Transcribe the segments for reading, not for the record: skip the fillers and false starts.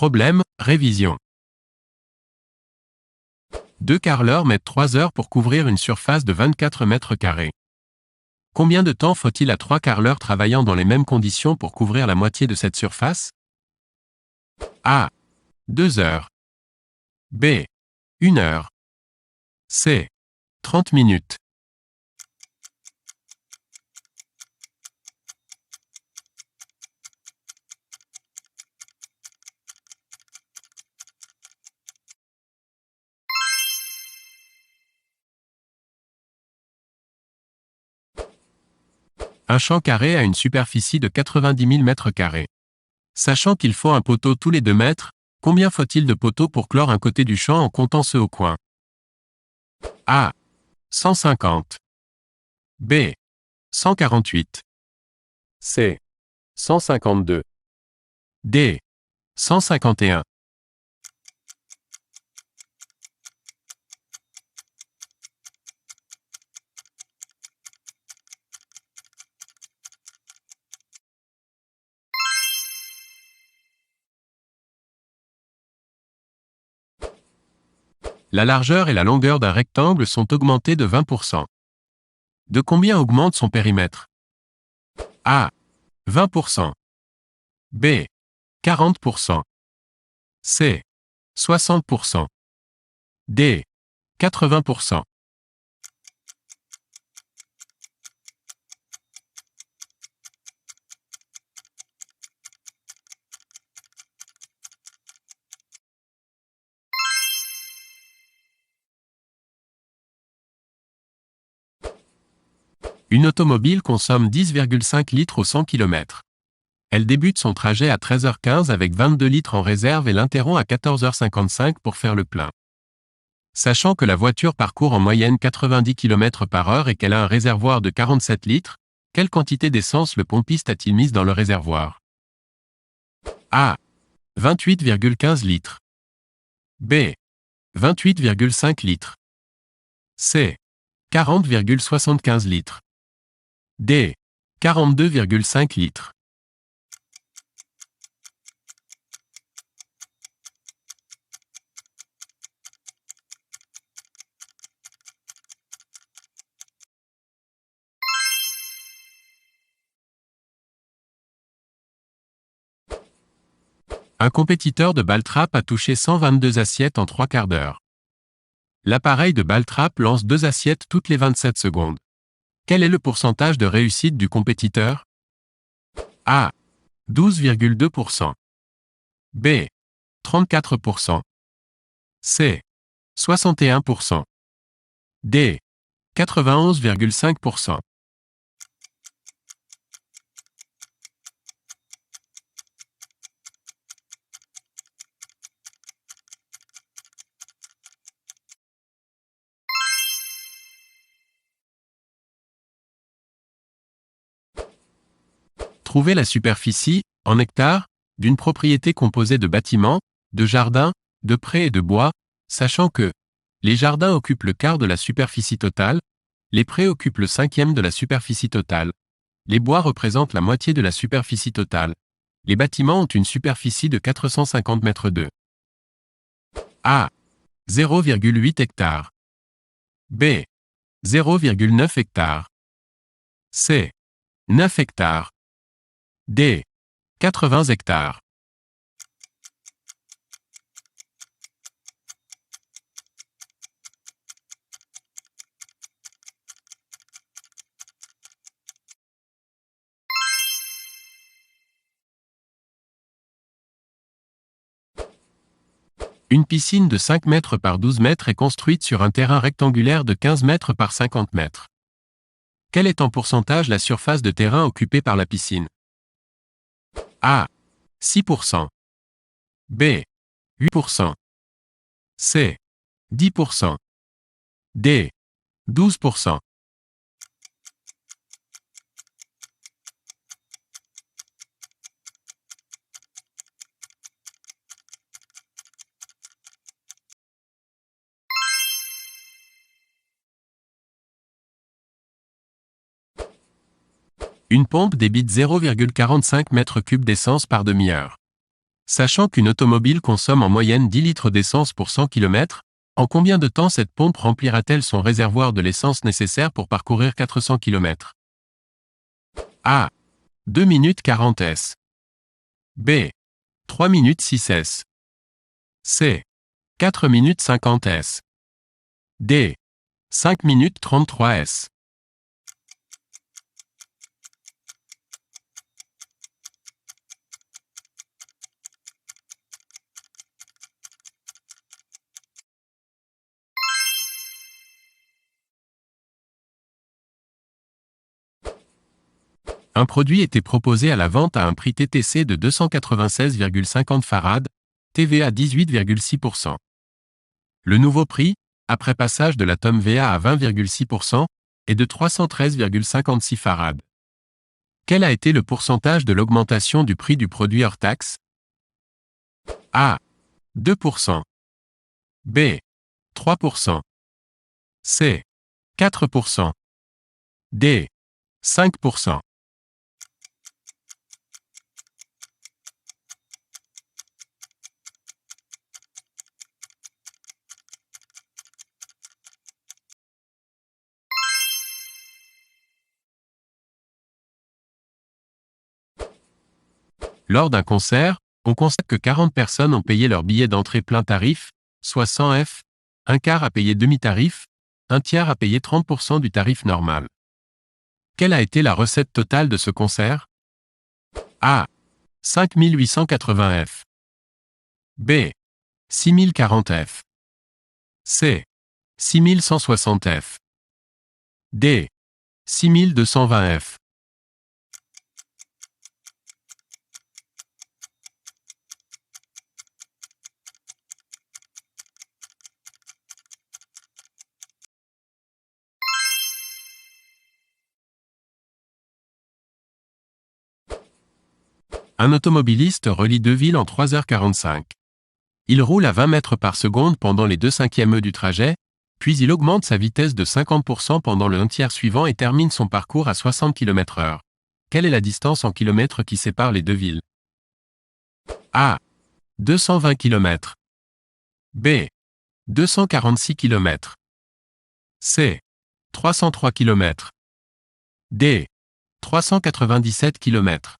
Problème, révision. Deux carreleurs mettent 3 heures pour couvrir une surface de 24 mètres carrés. Combien de temps faut-il à 3 carreleurs travaillant dans les mêmes conditions pour couvrir la moitié de cette surface? A. 2 heures. B. 1 heure. C. 30 minutes. Un champ carré a une superficie de 90 000 mètres carrés. Sachant qu'il faut un poteau tous les 2 mètres, combien faut-il de poteaux pour clore un côté du champ en comptant ceux au coin? A. 150. B. 148. C. 152. D. 151. La largeur et la longueur d'un rectangle sont augmentées de 20%. De combien augmente son périmètre? A. 20%. B. 40%. C. 60%. D. 80%. Une automobile consomme 10,5 litres au 100 km. Elle débute son trajet à 13h15 avec 22 litres en réserve et l'interrompt à 14h55 pour faire le plein. Sachant que la voiture parcourt en moyenne 90 km/h et qu'elle a un réservoir de 47 litres, quelle quantité d'essence le pompiste a-t-il mise dans le réservoir? A. 28,15 litres. B. 28,5 litres. C. 40,75 litres. D. 42,5 litres. Un compétiteur de ball-trap a touché 122 assiettes en 3 quarts d'heure. L'appareil de ball-trap lance 2 assiettes toutes les 27 secondes. Quel est le pourcentage de réussite du compétiteur? A. 12,2%. B. 34%. C. 61%. D. 91,5%. Trouvez la superficie, en hectares, d'une propriété composée de bâtiments, de jardins, de prés et de bois, sachant que les jardins occupent le quart de la superficie totale, les prés occupent le 1/5 de la superficie totale, les bois représentent la moitié de la superficie totale, les bâtiments ont une superficie de 450 mètres deux. A. 0,8 hectares. B. 0,9 hectares. C. 9 hectares. D. 80 hectares. Une piscine de 5 mètres par 12 mètres est construite sur un terrain rectangulaire de 15 mètres par 50 mètres. Quelle est en pourcentage la surface de terrain occupée par la piscine? A. 6%. B. 8%. C. 10%. D. 12%. Une pompe débite 0,45 m3 d'essence par demi-heure. Sachant qu'une automobile consomme en moyenne 10 litres d'essence pour 100 km, en combien de temps cette pompe remplira-t-elle son réservoir de l'essence nécessaire pour parcourir 400 km? A. 2 minutes 40 s. B. 3 minutes 6 s. C. 4 minutes 50 s. D. 5 minutes 33 s. Un produit était proposé à la vente à un prix TTC de 296,50 farad, TVA 18,6%. Le nouveau prix, après passage de la tome VA à 20,6%, est de 313,56 farad. Quel a été le pourcentage de l'augmentation du prix du produit hors taxe? A. 2%. B. 3%. C. 4%. D. 5%. Lors d'un concert, on constate que 40 personnes ont payé leur billet d'entrée plein tarif, soit 100 F, un quart a payé demi-tarif, un tiers a payé 30% du tarif normal. Quelle a été la recette totale de ce concert? A. 5880 F. B. 6040 F. C. 6160 F. D. 6220 F. Un automobiliste relie deux villes en 3h45. Il roule à 20 mètres par seconde pendant les 2/5 du trajet, puis il augmente sa vitesse de 50% pendant le 1/3 suivant et termine son parcours à 60 km/h. Quelle est la distance en kilomètres qui sépare les deux villes? A. 220 km. B. 246 km. C. 303 km. D. 397 km.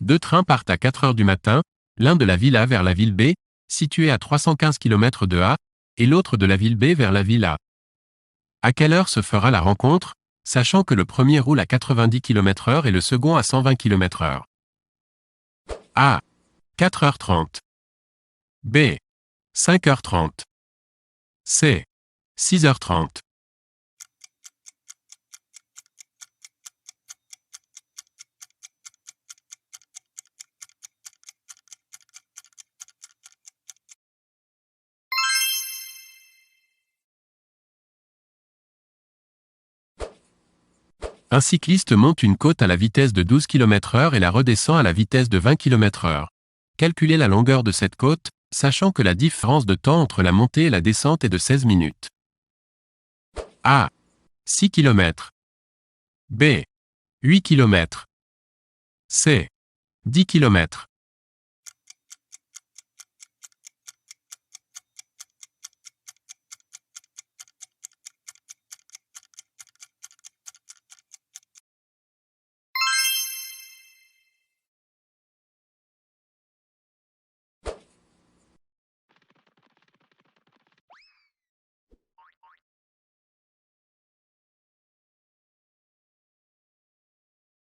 Deux trains partent à 4 heures du matin, l'un de la ville A vers la ville B, située à 315 km de A, et l'autre de la ville B vers la ville A. À quelle heure se fera la rencontre, sachant que le premier roule à 90 km/h et le second à 120 km/h? A. 4h30. B. 5h30. C. 6h30. Un cycliste monte une côte à la vitesse de 12 km/h et la redescend à la vitesse de 20 km/h. Calculez la longueur de cette côte, sachant que la différence de temps entre la montée et la descente est de 16 minutes. A. 6 km. B. 8 km. C. 10 km.